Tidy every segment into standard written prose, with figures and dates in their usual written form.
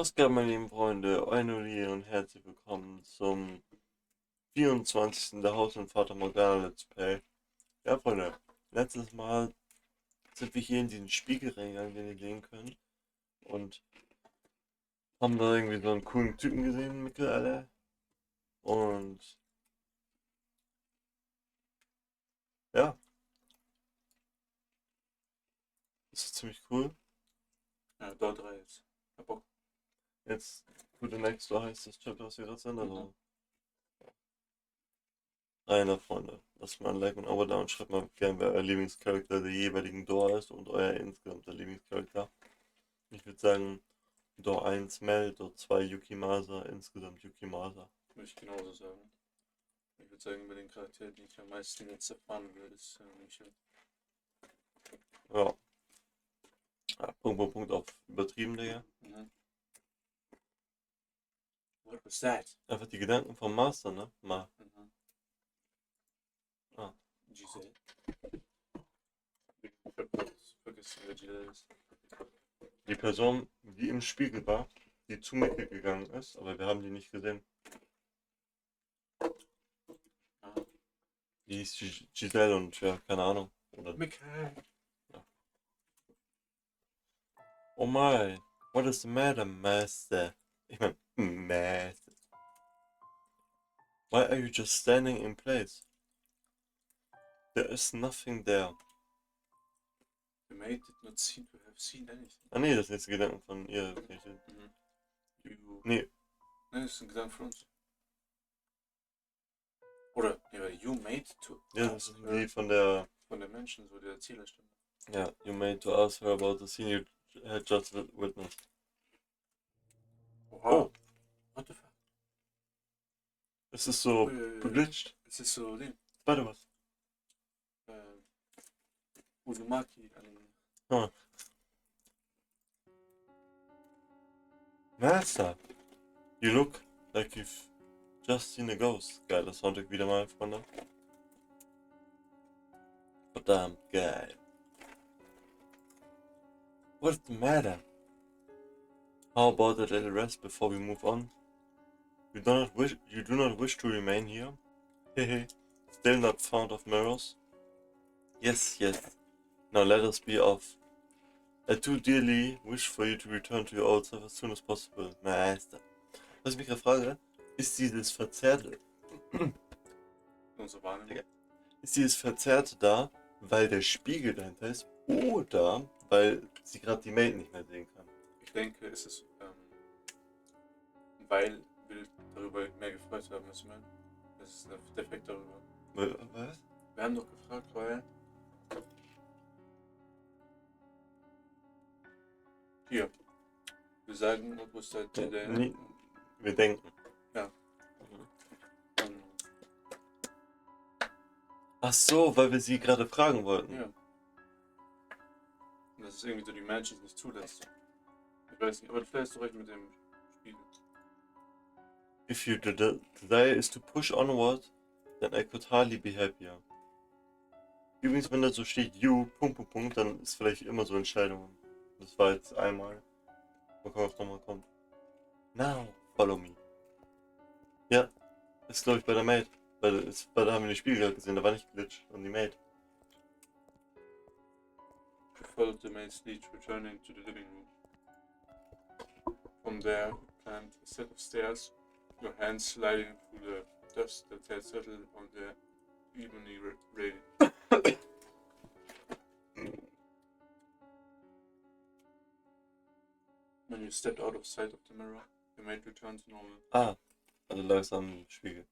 Was geht, meine lieben Freunde? Einoli und herzlich willkommen zum 24. der Haus- und Fata Morgana Let's Play. Ja, Freunde, letztes Mal sind wir hier in diesen Spiegel reingegangen, den ihr sehen könnt. Und haben da irgendwie so einen coolen Typen gesehen im Mittelalter. Und ja, das ist ziemlich cool. Ja, dort 3 jetzt. Hab Bock. Jetzt, Good Next Door heißt das Chapter, was wir gerade sind. Also, rein Freunde. Lasst mal ein Like und ein Abo da und schreibt mal gerne, wer euer Lieblingscharakter der jeweiligen Door ist und euer insgesamter Lieblingscharakter. Ich würde sagen, Door 1 Mel, Door 2 Yukimasa, insgesamt Yukimasa. Würde ich genauso sagen. Ich würde sagen, bei den Charakteren, die ich am meisten jetzt erfahren will, ist Michel. Ja. Ja, Punkt auf übertrieben, Digga. What was that? Einfach die Gedanken vom Master, ne? Ah. Giselle. Ich hab vergessen, wer Giselle ist. Die Person, die im Spiegel war, die zu Mikkel gegangen ist, aber wir haben die nicht gesehen. Ah. Die hieß Giselle und ja, keine Ahnung. Oder Mikkel! ja. Oh my, what is the matter, Master? Ich mein, Master. Why are you just standing in place? There is nothing there. The maid did not seem to have seen anything. Ah nee, das ist jetzt Gedanken von ihr. Nee. Nein, das ist ein Gedanke von uns. Oder, ja, you made to Ja, das ist die von der Menschen, so der Erzählerstimme. Ja, you made to ask her about the scene you had just witnessed. Oha. Oh, What the fuck? es ist so geglitscht. Es ist so den. Warte was. Uzumaki. Ah. Master, you look like you've just seen a ghost. Geiler Soundtrack wieder mal, Freunde. Verdammt geil. What's the matter? How about a little rest before we move on? You do not wish to remain here? Hehe. Still not fond of mirrors? Yes. Now let us be off. I do dearly wish for you to return to your old self as soon as possible, Meister. Was ich mich gerade frage, ist dieses Verzerrte, Unsere Wahrnehmung. ist dieses Verzerrte da, weil der Spiegel dahinter ist, oder weil sie gerade die Maid nicht mehr sehen kann? Ich denke, es ist, weil wir darüber mehr gefreut haben, was ich meine. Das ist der Effekt darüber. Was? Wir haben doch gefragt, weil... Hier. Wir sagen, what was that today? Wir denken. Ja. Ach so, weil wir sie gerade fragen wollten. Ja. Und das ist irgendwie so die Magic nicht zulässt. Ich weiß nicht, aber vielleicht hast du recht mit dem Spiegel. If your desire is to push onward, then I could hardly be happier. Übrigens, wenn da so steht you, dann ist vielleicht immer so Entscheidungen. Das war jetzt einmal. Mal gucken, was nochmal kommt. Now, follow me. Ja, ist glaube ich bei der Maid. Weil da haben wir den Spiegel gerade gesehen, da war nicht Glitch und die Maid. You followed the maid's lead, returning to the living room. From there, you climbed a set of stairs, your hands sliding through the dust that had settled on the evenly radiant. When you stepped out of sight of the mirror, the maid returned to normal. Ah, also langsam Spiegel.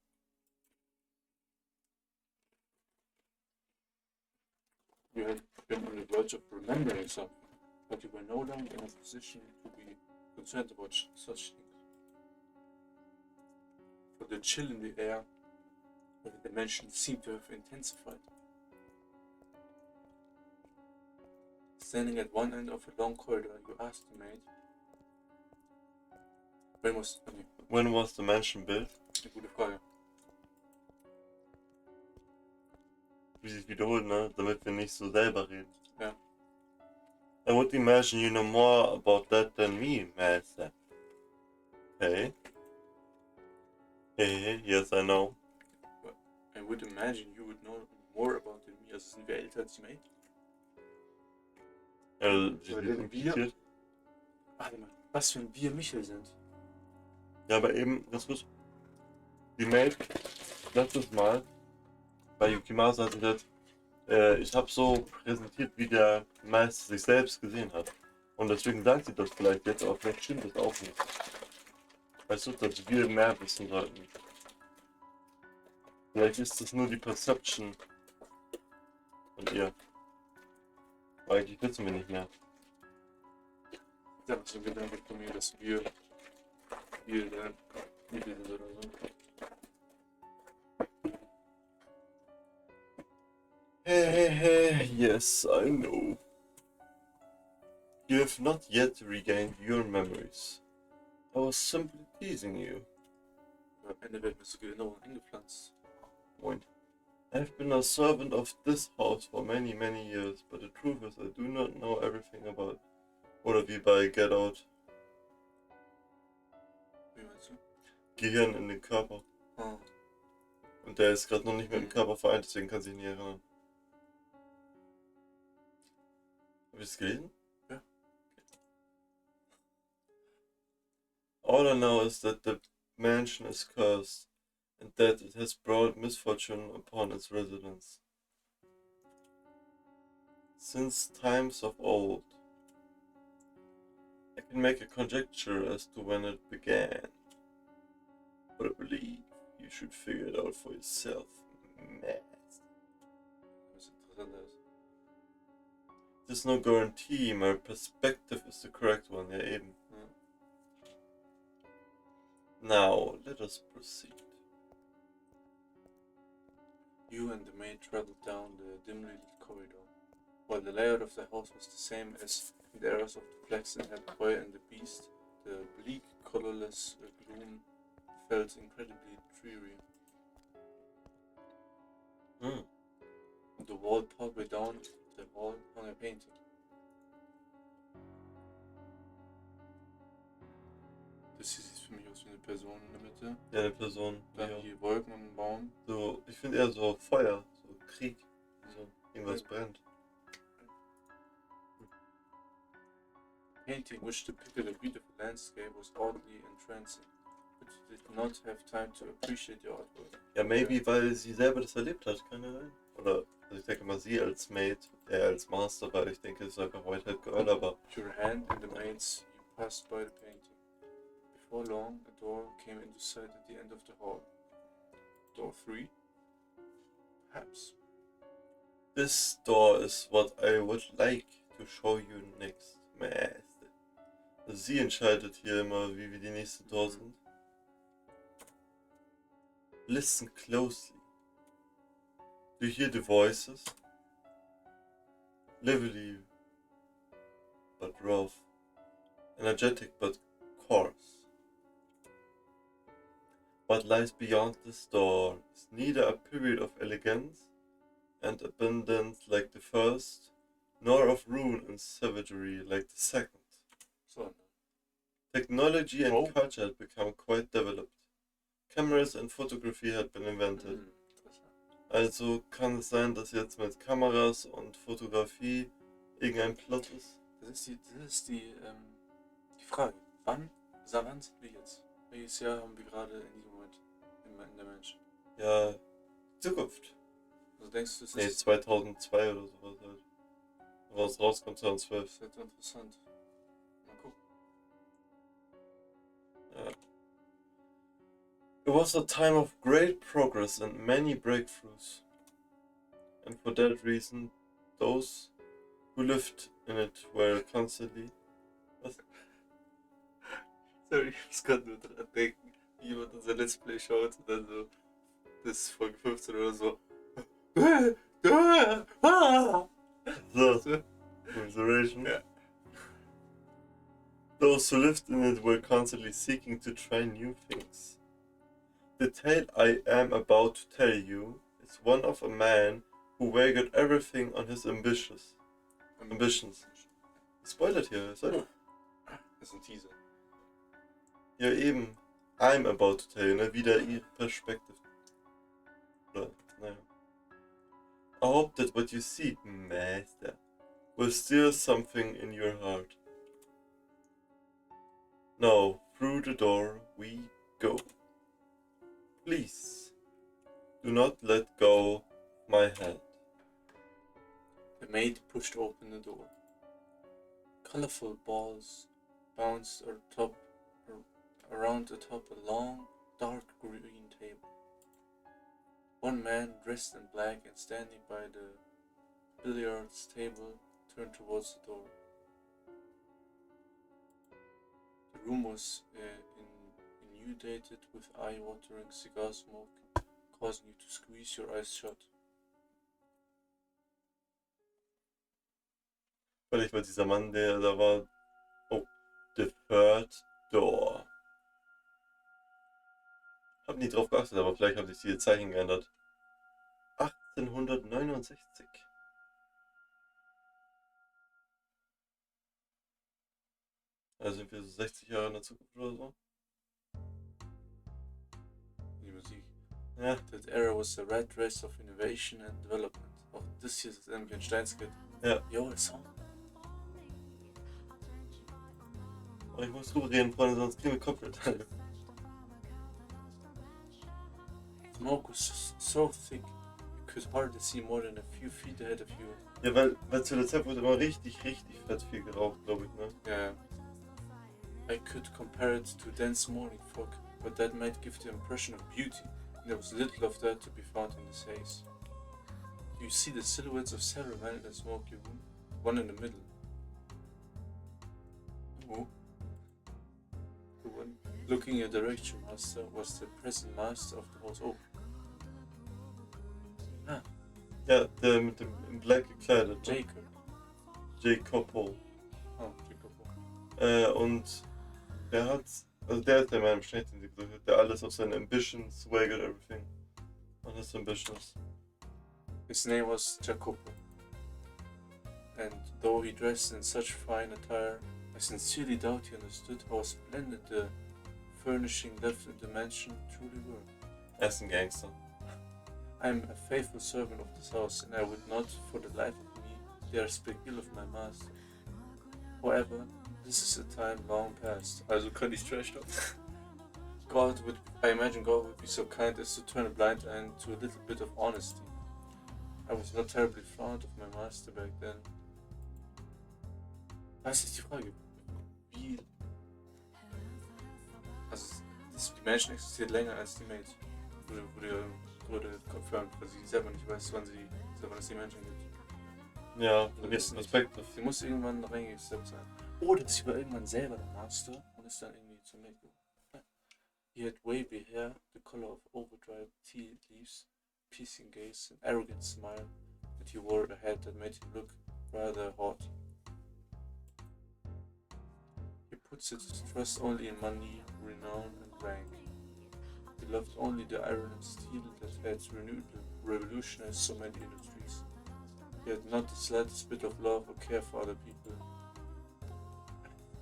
You had been on the verge of remembering something, but you were no longer in a position to be concerned about such things. For the chill in the air of the dimension seemed to have intensified. Standing at one end of a long corridor, you asked the maid, When was the mansion built? Eine gute Frage. Wie sich wiederholt, ne? Damit wir nicht so selber reden. Ja. I would imagine you know more about that than me, Master. Hey. Hey, yes, I know. I would imagine you would know more about than me. Also sind wir älter als die May? Sie Aber sind denn wir... impliziert. Warte mal, was für ein Wir Michel sind. Ja, aber eben, das ist die Maid letztes Mal bei Yukimasa hat sie gesagt, ich habe so präsentiert, wie der Meister sich selbst gesehen hat. Und deswegen sagt sie das vielleicht jetzt, aber vielleicht stimmt das auch nicht. Weißt du, dass wir mehr wissen sollten. Vielleicht ist das nur die Perception von ihr. Aber eigentlich wissen wir nicht mehr. Ich habe so Gedanke von mir, dass wir der Michel sind oder so. Hey, yes, I know. You have not yet regained your memories. I was simply teasing you. Aber am Ende werden mir so Erinnerungen eingepflanzt. Point. I've been a servant of this house for many, many years, but the truth is I do not know everything about it. Oder wie bei Get Out. Wie meinst du? Gehirn in den Körper. Ah. Und der ist gerade noch nicht mit dem Körper vereint, deswegen kann sich nicht erinnern. Hab ich das gelesen? Ja. All I know is that the mansion is cursed, and that it has brought misfortune upon its residents. Since times of old. I can make a conjecture as to when it began, but I believe you should figure it out for yourself, man. Was interessant ist. There's no guarantee, my perspective is the correct one, ja eben. Ja. Now, let us proceed. You and the maid traveled down the dimly lit corridor. While the layout of the house was the same as in the eras of the flaxen haired boy and the beast, the bleak, colorless gloom felt incredibly dreary. Hm. On the wall partway down the hall hung a painting. Das hier sieht für mich aus wie eine Person in der Mitte. Ja, eine Person. Dann Ja. hier Wolken und ein Baum. So, ich finde eher so Feuer, so Krieg, so irgendwas brennt. Painting, which depicted a beautiful landscape, was oddly entrancing, but you did not have time to appreciate the artwork. Ja, maybe, weil sie selber das erlebt hat, kann ja sein. Oder, also ich denke mal, sie als Maid, er als Master, weil ich denke, es ist einfach Whitehead Girl, aber... With your hand in the maid's, you passed by the painting. Before long, a door came into sight at the end of the hall. Door 3? Perhaps. This door is what I would like to show you next, Master. Also sie entscheidet hier immer, wie wir die nächsten Tor sind. Listen closely. Do you hear the voices? Lively but rough, energetic but coarse. What lies beyond this door is neither a period of elegance and abundance like the first, nor of ruin and savagery like the second. So, Technology and culture had become quite developed. Cameras and photography had been invented. interessant. Also kann es sein, dass jetzt mit Kameras und Fotografie irgendein Plot ist? Das ist die Frage. Wann sind wir jetzt? Welches Jahr haben wir gerade in diesem Moment in der Mensch? Ja, Zukunft. Also denkst du, es Nee, ist 2002 oder sowas halt. Was rauskommt 2012. das ist interessant. Mal gucken. Ja. It was a time of great progress and many breakthroughs. And for that reason, those who lived in it were constantly... Sorry, ich muss gerade nur dran denken, wie jemand unser Let's Play schaut und dann so, das ist Folge 15 oder so. So, observation. Yeah. Those who lived in it were constantly seeking to try new things. The tale I am about to tell you is one of a man who wagered everything on his ambitions. Spoilert hier, ist er? Das ist ein Teaser. Ja, eben. I'm about to tell you, ne? Wieder ihre Perspektive. Oder, naja. I hope that what you see, Master, will stir something in your heart. Now, through the door we go. Please, do not let go my hand. The maid pushed open the door. Colorful balls bounced around atop a long, dark green table. One man, dressed in black and standing by the billiards table, turned towards the door. The room was inundated with eye-watering cigar smoke, causing you to squeeze your eyes shut. Vielleicht war dieser Mann, der da war. Oh, the third door. Hab nie drauf geachtet, aber vielleicht haben sich die Zeichen geändert. 1869. Also sind wir so 60 Jahre in der Zukunft oder so? Die Musik. Ja. That era was the red race of innovation and development. Auch das hier ist irgendwie ein Steinskit. Ja. Yo, Song. Oh, ich muss drüber reden, Freunde, sonst kriegen wir Copyright. Smoke was so thick, you could hardly see more than a few feet ahead of you. Ja, weil zu der Zeit wurde immer richtig fett viel geraucht, glaube ich, ne? Yeah. I could compare it to dense morning fog, but that might give the impression of beauty, and there was little of that to be found in this haze. You see the silhouettes of several men in the smoky room, one in the middle. Who? The one looking in your direction, master, was the present master of the house. Oh. Ah, Ja, der mit dem in Black gekleidet. Ne? Jacob. Jacob. Oh, Jacob. Und der hat, also der ist der Mann im Schnitt, den sie gesagt hat, der alles auf seine Ambitions, swaggered everything. On his ambitions. His name was Jacopo, and though he dressed in such fine attire, I sincerely doubt he understood how splendid the furnishing left in the mansion truly were. Er ist ein Gangster. I am a faithful servant of this house, and I would not, for the life of me, dare speak ill of my master. However, this is a time long past. Also könnte ich trash talk. I imagine God would be so kind as to turn a blind eye to a little bit of honesty. I was not terribly fond of my master back then. Was ist die Frage? Wie? Also, die Menschen existiert länger als die Maid. Wurde confirmed, weil sie selber nicht weiß, wann es die Menschen gibt. Ja, Respekt. Sie muss irgendwann reingesteppt sein. Oder sie war irgendwann selber der Master und ist dann irgendwie zum Maid geworden. He had wavy hair, the color of overdried tea leaves, piercing gaze, an arrogant smile, and he wore a hat that made him look rather haughty. He puts his trust only in money, renown, and rank. He loved only the iron and steel that had revolutionized so many industries. He had not the slightest bit of love or care for other people.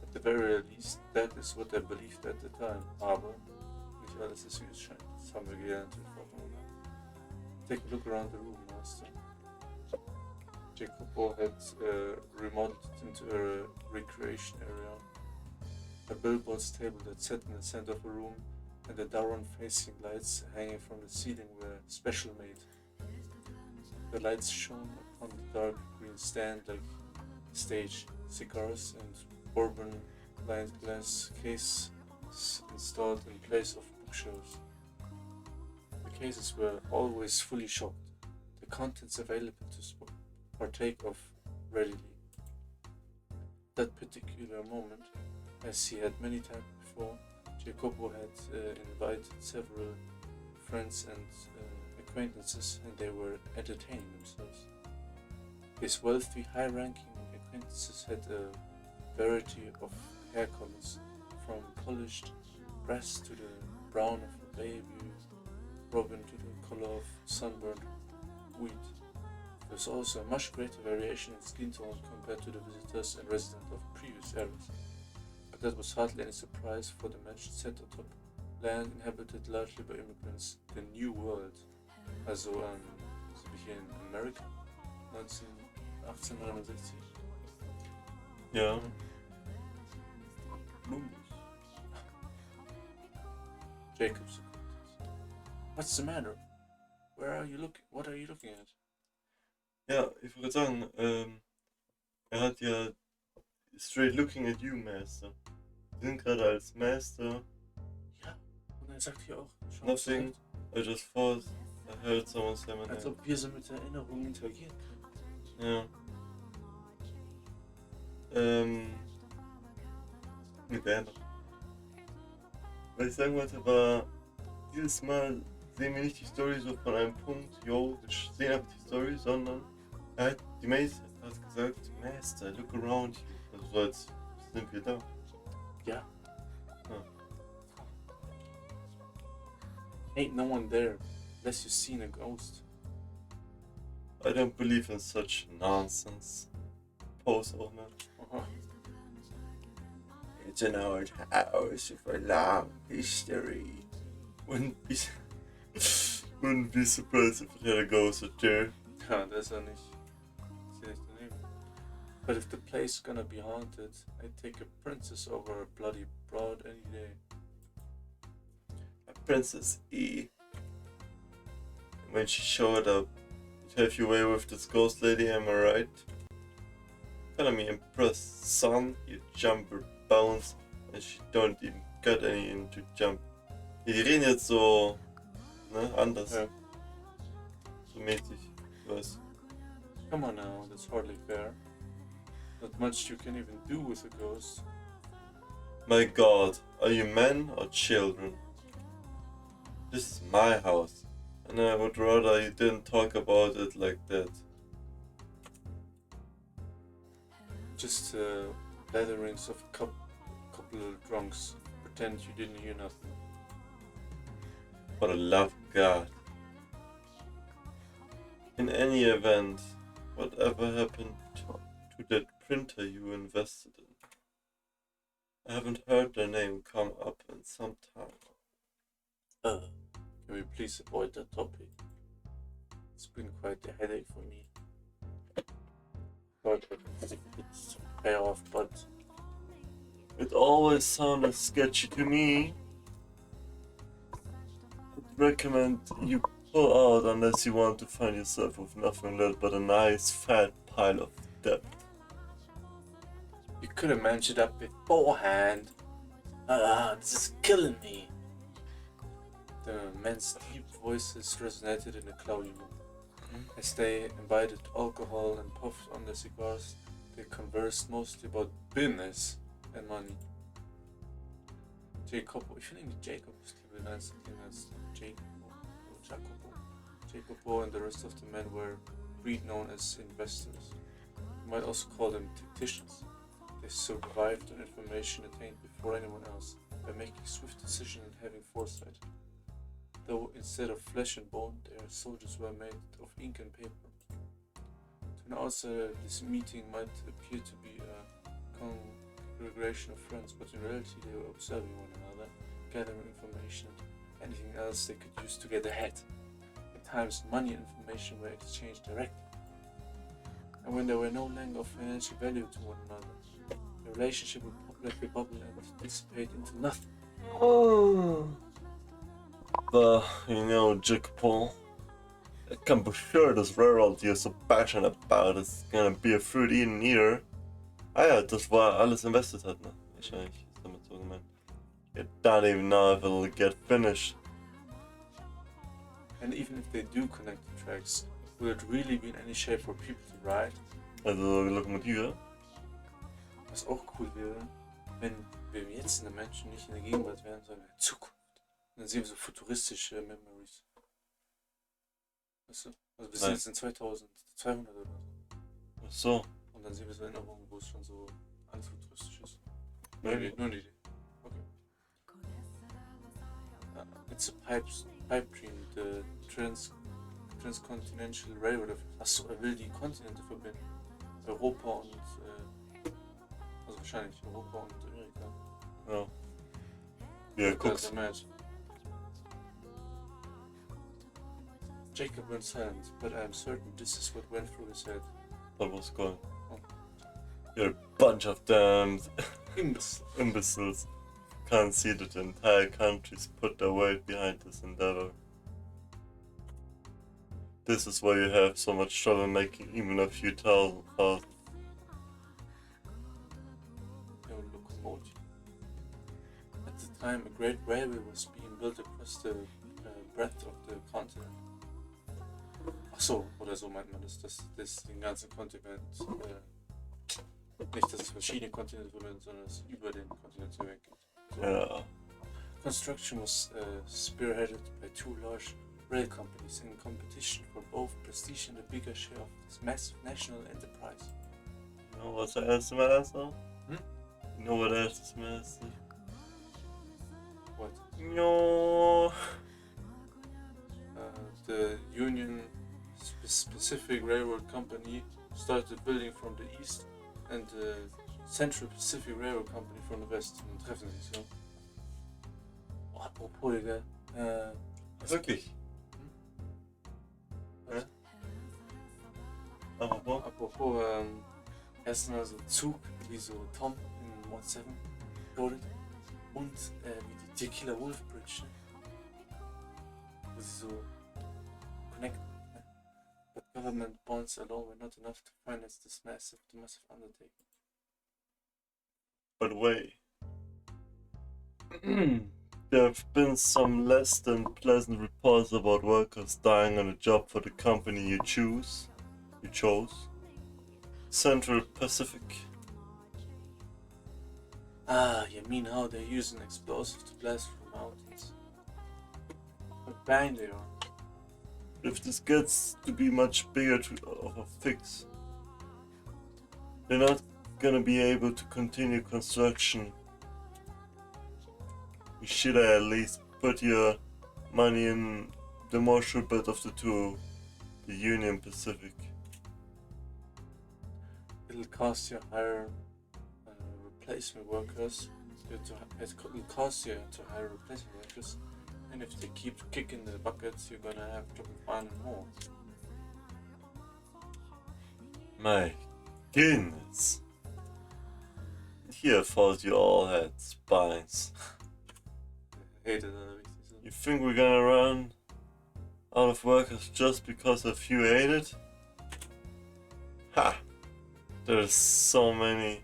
At the very least, that is what I believed at the time. Aber nicht alles ist wie es scheint. Das haben wir gelernt in Fata Morgana. Take a look around the room, master. Jacopo had remodeled it into a recreation area. A billboard's table that sat in the center of a room, and the Daron-facing lights hanging from the ceiling were special made. The lights shone upon the dark green stand like stage, cigars and bourbon-lined glass case installed in place of bookshelves. The cases were always fully shocked, the contents available to partake of readily. That particular moment, as he had many times before, Jacopo had invited several friends and acquaintances, and they were entertaining themselves. His wealthy, high-ranking acquaintances had a variety of hair colors, from polished brass to the brown of a baby robin to the color of sunburned wheat. There was also a much greater variation in skin tone compared to the visitors and residents of previous eras. But that was hardly any surprise, for the mansion sat atop land inhabited largely by immigrants. The New World. Also, so wie hier in America. 1869. Ja. Columbus. Jacobs. What's the matter? Where are you looking? What are you looking at? Ja, ich würde sagen, er hat ja Straight Looking at You Master. Wir sind gerade als Master. Ja, und er sagt hier auch, schau, Nothing. I just thought I heard someone say my als name. ob wir so mit Erinnerungen interagieren können. Ja. Mit der noch. Was ich sagen wollte, war, dieses Mal sehen wir nicht die Story so von einem Punkt, yo, wir sehen einfach die Story, sondern die Mace hat gesagt, Master, look around you. Also so als sind wir da. Ja. Ja. Ain't no one there, unless you've seen a ghost. I don't believe in such nonsense. Pose auch, ne? Aha. It's an old house with a long history. Wouldn't be surprised if it had a ghost or two. Ja, das ist ja nicht. Ist ja nicht daneben. But if the place is gonna be haunted, I'd take a princess over a bloody broad any day. A Princess E. When she showed up, you'd have your way with this ghost lady, am I right? Kinda me impressed, son. You jump or bounce, and she don't even got any in to jump. Ja, die reden jetzt so, ne, anders. Ja. So mäßig, was? Come on now, that's hardly fair. Not much you can even do with a ghost. My god, are you men or children? This is my house, and I would rather you didn't talk about it like that. Just gatherings of a couple of drunks. Pretend you didn't hear nothing. For the love of God. In any event, whatever happened to that printer you invested in? I haven't heard their name come up in some time. Can we please avoid that topic? It's been quite a headache for me. But it's pay off, but It always sounded sketchy to me. I'd recommend you pull out unless you want to find yourself with nothing left but a nice fat pile of debt. you could have mentioned that beforehand. This is killing me. The men's deep voices resonated in the cloudy room. As they imbibed alcohol and puffed on their cigars, they conversed mostly about business and money. Jacopo, ich finde irgendwie Jacob ist lieber als Jacopo and the rest of the men were breed known as investors. You might also call them tacticians. They survived on information attained before anyone else by making swift decisions and having foresight. Though instead of flesh and bone, their soldiers were made of ink and paper. To an outsider, this meeting might appear to be a congregation of friends, but in reality they were observing one another, gathering information and anything else they could use to get ahead. At times, money and information were exchanged directly. And when there were no longer of financial value to one another, the relationship would let bubble and dissipate into nothing. Oh. But, you know, Jacopo, I can be sure this railroad you're so passionate about is gonna be a fruit eaten eater. Ah ja, das war alles invested hat, ne? Wahrscheinlich ist damit so gemeint. You don't even know if it'll get finished. And even if they do connect the tracks, will it really be in any shape for people to ride? Also Lokomotive. Was auch cool wäre, wenn wir jetzt in der Menschen nicht in der Gegenwart wären, sondern in der Zukunft. Und dann sehen wir so futuristische Memories. Weißt du? Also wir sind jetzt in 2200 oder so. Ach so. Und dann sehen wir so Erinnerungen, wo es schon so anfuturistisch ist. Maybe. Nur eine Idee. Okay. It's a pipe dream, the transcontinental railroad. Achso, er will die Kontinente verbinden. Europa und also wahrscheinlich Europa und Amerika. No. Yeah, But cooks. there's a match. Jacob went silent, but I am certain this is what went through his head. What was going? Oh. You're a bunch of damned Imbecile. imbeciles. Can't see that the entire country's put their weight behind this endeavor. This is why you have so much trouble making even a few thousand. No locomotive. At the time, a great railway was being built across the breadth of the continent. Ach so, oder so meint man das, dass das den ganzen Kontinent, nicht, dass es verschiedene Kontinente sind, sondern es über den Kontinent hinweg geht. So. Yeah. Construction was spearheaded by two large rail companies in competition for both prestige and a bigger share of this massive national enterprise. You know what else master? Hmm? You know what else master? What? No. The Union Pacific Railroad Company started building from the east and the Central Pacific Railroad Company from the west. Und treffen sich so. Oh, apropos, Digga. Wirklich? Was? Apropos? Erstmal so Zug, wie so Tom in Mod 7 loaded. Und wie die Tequila Wolf Bridge. Ne? Wo sie so connecten. Ne? But government bonds alone were not enough to finance this massive undertaking. By the way, there have been some less than pleasant reports about workers dying on the job for the company you chose. Central Pacific. Ah, you mean how they're using explosives to blast through mountains? What bang they are. If this gets to be much bigger of a fix, they're not gonna be able to continue construction. You should at least put your money in the more sure bet of the two, the Union Pacific. It'll cost you higher replacement workers. It'll cost you to hire replacement workers, and if they keep kicking the buckets, you're gonna have to find more. My goodness. Here I thought you all had spines. Hated that richtig. You think we're gonna run out of workers just because a few hate it? Ha! There's so many.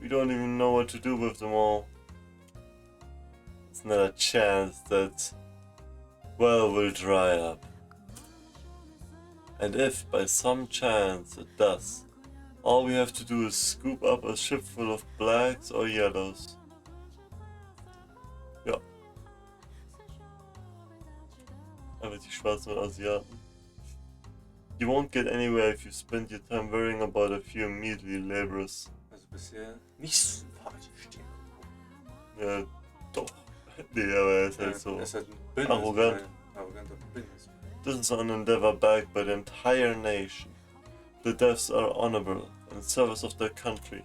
We don't even know what to do with them all. It's not a chance that well will dry up. And if by some chance it does, all we have to do is scoop up a ship full of blacks or yellows. Ja. Aber die Schwarzen und Asiaten. You won't get anywhere if you spend your time worrying about a few measly laborers. Also bisher nicht so sympathisch stehen. Ja, doch. Nee, aber er ist halt so Er ist halt arrogant. Arroganter Businessman. This is an endeavor backed by the entire nation. The deaths are honorable in service of their country.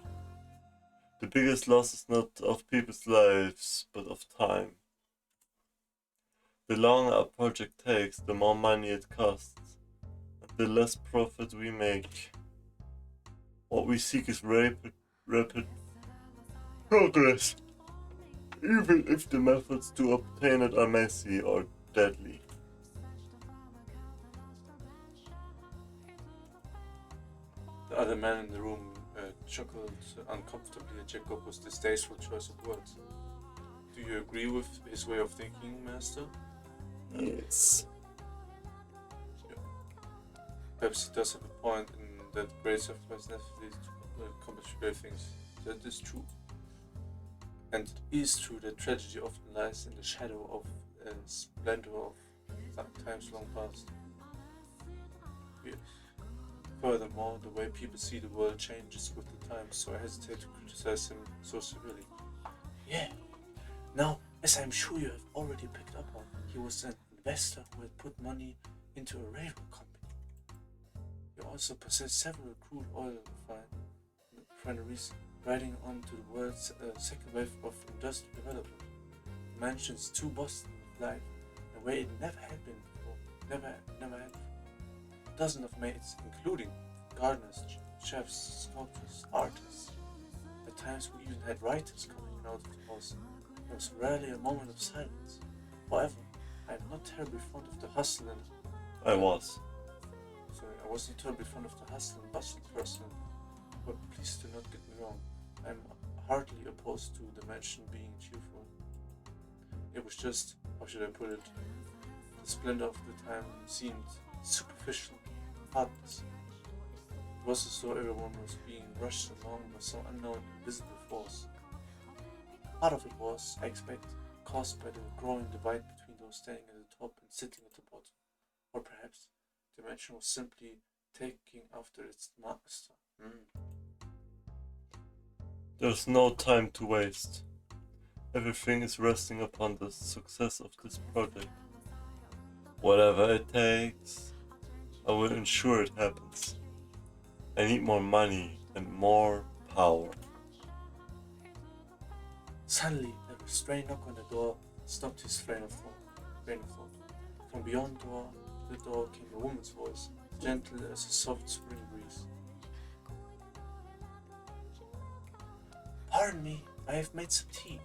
The biggest loss is not of people's lives, but of time. The longer a project takes, the more money it costs, and the less profit we make. What we seek is rapid progress, even if the methods to obtain it are messy or deadly. The other man in the room chuckled uncomfortably at Jacob's distasteful choice of words. Do you agree with his way of thinking, Master? Yes. Perhaps he does have a point in that great sacrifice necessary to accomplish great things. That is true. And it is true that tragedy often lies in the shadow of splendor of times long past. Yes. Furthermore, the way people see the world changes with the times, so I hesitate to criticize him so severely. Yeah. Now, as I'm sure you have already picked up on, he was an investor who had put money into a railroad company. He also possessed several crude oil refineries riding on to the world's second wave of industrial development. The mansion's too Boston with life, in a way it never had been before. Never had before. Dozens of maids, including gardeners, chefs, sculptors, artists. At times we even had writers coming in and out of the house. There was rarely a moment of silence. However, I am not terribly fond of the hustle and I was. I wasn't terribly fond of the hustle and bustle personally, but please do not get me wrong. I'm hardly opposed to the mansion being cheerful. It was just, how should I put it, the splendor of the time seemed superficial, heartless. It was as though everyone was being rushed along by some unknown invisible force. Part of it was, I expect, caused by the growing divide between those standing at the top and sitting at the bottom, or perhaps the mansion was simply taking after its master. There's no time to waste. Everything is resting upon the success of this project. Whatever it takes, I will ensure it happens. I need more money and more power. Suddenly, a restrained knock on the door stopped his train of thought. From beyond the door came a woman's voice, gentle as a soft spring breeze. Pardon me, I have made some tea.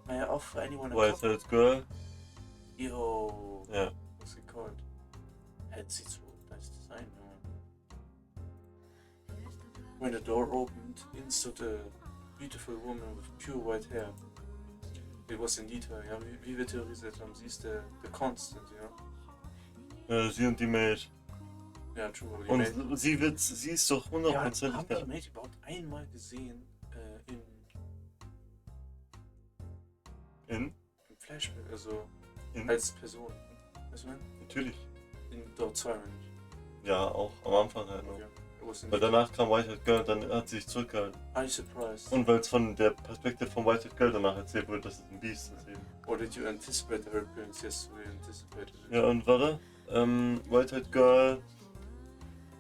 May I offer anyone a cup? White-haired girl? Yo, Yeah. what's it called? Head seats were nice design. When the door opened, in stood a beautiful woman with pure white hair. It was indeed her, ja, wie wir theorisiert haben. Sie ist der Constant, ja. Sie und die Maid. Ja, true. Aber die Und Maid, sie ist doch ja, hundertprozentig haben da. die Maid überhaupt einmal gesehen im Flashback, also als Person. Weißt du, Natürlich. in dort 2 nicht. Ja, auch am Anfang halt noch. Okay. Weil danach kam White-haired girl und dann hat sie sich zurückgehalten. Are you surprised? Und weil es von der Perspektive von White-haired girl danach erzählt wurde, dass es ein Biest ist eben. Or did you anticipate her appearance? Yes, we anticipated it. Ja, und warte, White-haired girl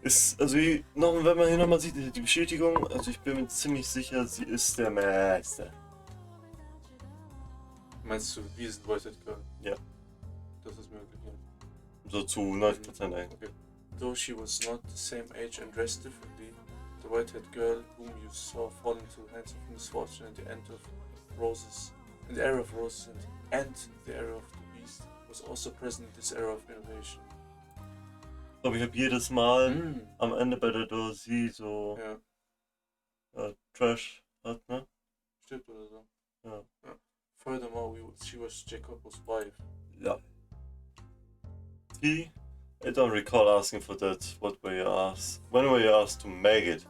ist, also noch, wenn man hier nochmal sieht, die Bestätigung, also ich bin mir ziemlich sicher, sie ist der Meister. Meinst du, wir sind White-haired girl? Ja. Das ist möglich, ja. So zu 90% eigentlich. Okay. Though she was not the same age and dressed differently, the white-haired girl whom you saw fall into the hands of misfortune at the end of Roses, in the era of Roses and the era of the Beast, was also present in this era of innovation. Ich glaube, ich habe jedes Mal am Ende bei der Dosis so Trash hat, ne? Stimmt oder so. Ja. Furthermore, she was Jacob's wife. Ja. I don't recall asking for that. What were you asked? When were you asked to make it?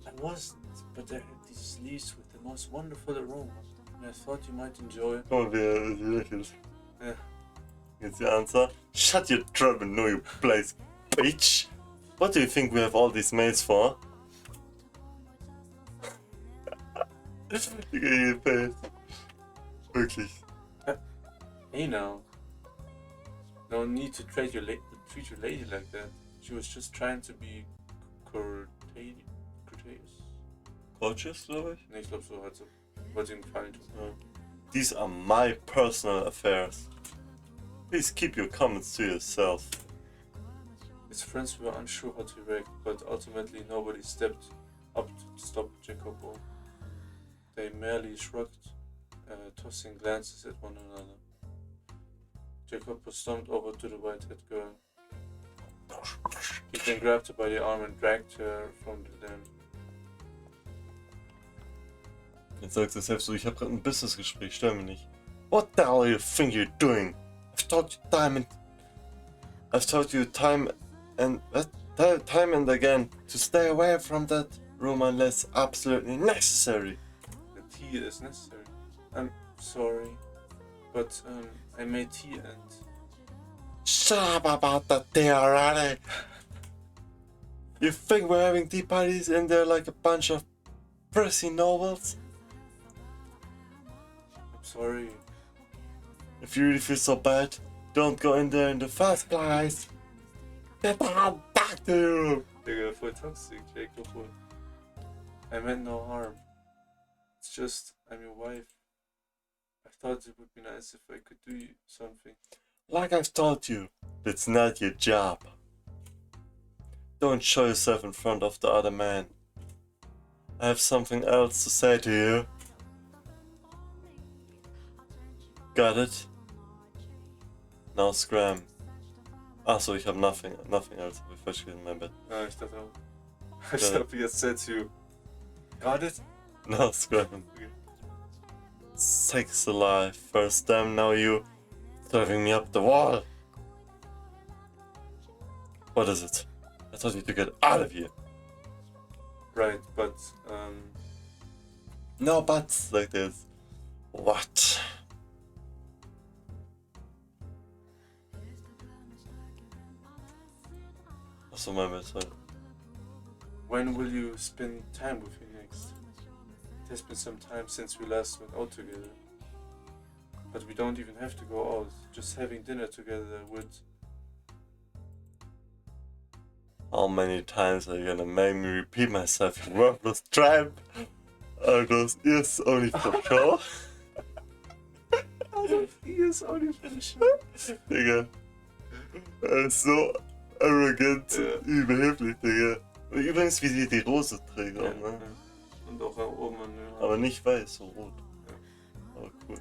I wasn't, but there had these leaves with the most wonderful aroma, and I thought you might enjoy. Guck mal, wie sie lächelt. Ja. Jetzt die Answer. Shut your trap and know your place, bitch! What do you think we have all these mails for? Digga, ihr Face. Wirklich. Hey now. No need to treat your lady like that. She was just trying to be courteous. Coaches, glaube ich? Ne, ich glaube so, also wollte ihm gefallen tun. Ja. These are my personal affairs. Please keep your comments to yourself. His friends were unsure how to react, but ultimately nobody stepped up to stop Jacopo. They merely shrugged, tossing glances at one another. Jacopo stomped over to the white-haired girl. He then grabbed her by the arm and dragged her from the den. Jetzt sagst du selbst so, ich habe gerade ein Businessgespräch, stell mich nicht. What the hell do you think you're doing? I've told you time and again to stay away from that room unless absolutely necessary. The tea is necessary. I'm sorry, but I made tea and... Shut up about that tea already! You think we're having tea parties in there like a bunch of prissy nobles? I'm sorry. If you really feel so bad, don't go in there in the first place. Get the hell back to you! Digga, voll toxic, Jacopo. I meant no harm. It's just, I'm your wife. I thought it would be nice if I could do you something. Like I've told you, that's not your job. Don't show yourself in front of the other man. I have something else to say to you. Got it? Now scram. Achso, ich habe nothing else. Hab ich falsch gelesen, mein Bett. Ja, ich dachte auch. Ich hab jetzt said to you. Got it? Now scram. Sex alive. First time, now you driving me up the wall. What is it? I told you to get out of here. Right, but No buts like this. What? Achso, mein Bett, sorry. when will you spend time with me next? It has been some time since we last went out together. But we don't even have to go out. Just having dinner together would... How many times are you gonna make me repeat myself, you worthless tramp? Are those ears only for show? Ears only for the show. Digga. Er ist so arrogant, überheblich, Digga. Und übrigens, wie sie die Rose trägt, Ja, auch, ne? ja. Und auch oben an den Haaren. Aber nicht weiß, so rot. Ja. Aber cool.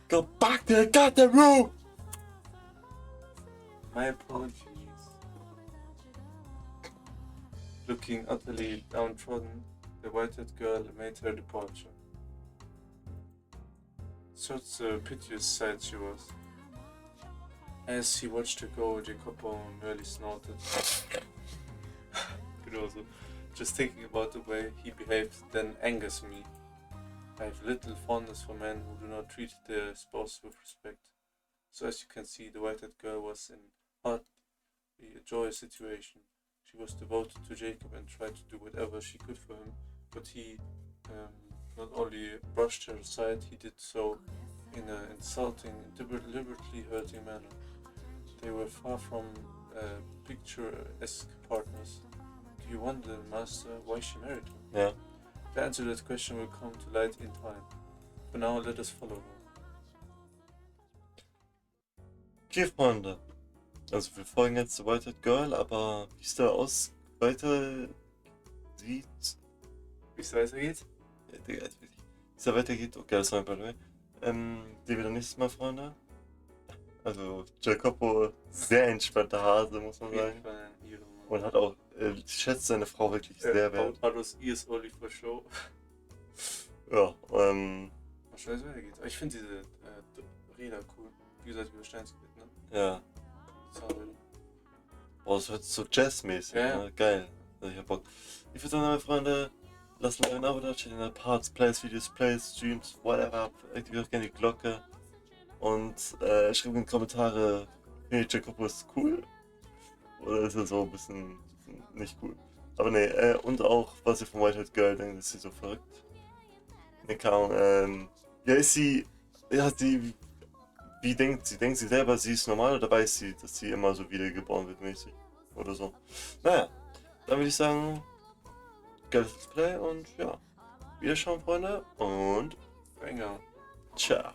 Go back to the goddamn room! My apologies. Looking utterly downtrodden, the white-haired girl made her departure. Such a piteous sight she was. As he watched her go, Jacopo merely snorted. Genauso. Just thinking about the way he behaved then angers me. I have little fondness for men who do not treat their spouse with respect. So as you can see, the white-haired girl was in hardly a joyous situation. She was devoted to Jacob and tried to do whatever she could for him, but he not only brushed her aside, he did so in an insulting, deliberately hurting manner. They were far from picturesque partners. Do you wonder, Master, why she married him? Ja. The answer to that question will come to light in time. For now, let us follow her. Okay, Freunde. Also wir folgen jetzt The White-Haired Girl, aber wie es da aus weiter sieht. Wie es weitergeht? Ja, Digga, jetzt wirklich. Wie es da weitergeht, okay, das war by the way. Sehen wir dann nächstes Mal, Freunde. Also Jacopo, sehr entspannter Hase, muss man Auf jeden sagen. Fall ein Ehrenmann. Und hat auch, schätzt seine Frau wirklich sehr wert. Hat das Ears only for show. Ja, Mal schauen, wie es weitergeht. Aber ich finde diese Räder cool. Wie gesagt, über Steinsgebiet, ne? ja. Zahnräder. Boah, das wird so jazzmäßig, Ja, ja. ne? Geil. Also ich hab Bock. Ich würde sagen, meine Freunde, lasst ein Abo da, checkt in den Parts, Plays, Videos, Plays, Streams, whatever. Aktiviert auch gerne die Glocke. Und schreibt in die Kommentare, hey, Jacopo ist cool. Oder ist er so ein bisschen nicht cool. Aber nee, und auch, was ihr von White-Haired Girl denkt, ist sie so verrückt. Ne, keine Ahnung, ja, ist sie, ja, sie, wie denkt sie selber, sie ist normal oder weiß sie, dass sie immer so wiedergeboren wird mäßig? Oder so. Naja, dann würde ich sagen, geiles Let's Play und ja, Wiederschauen, Freunde, und Banger. ciao.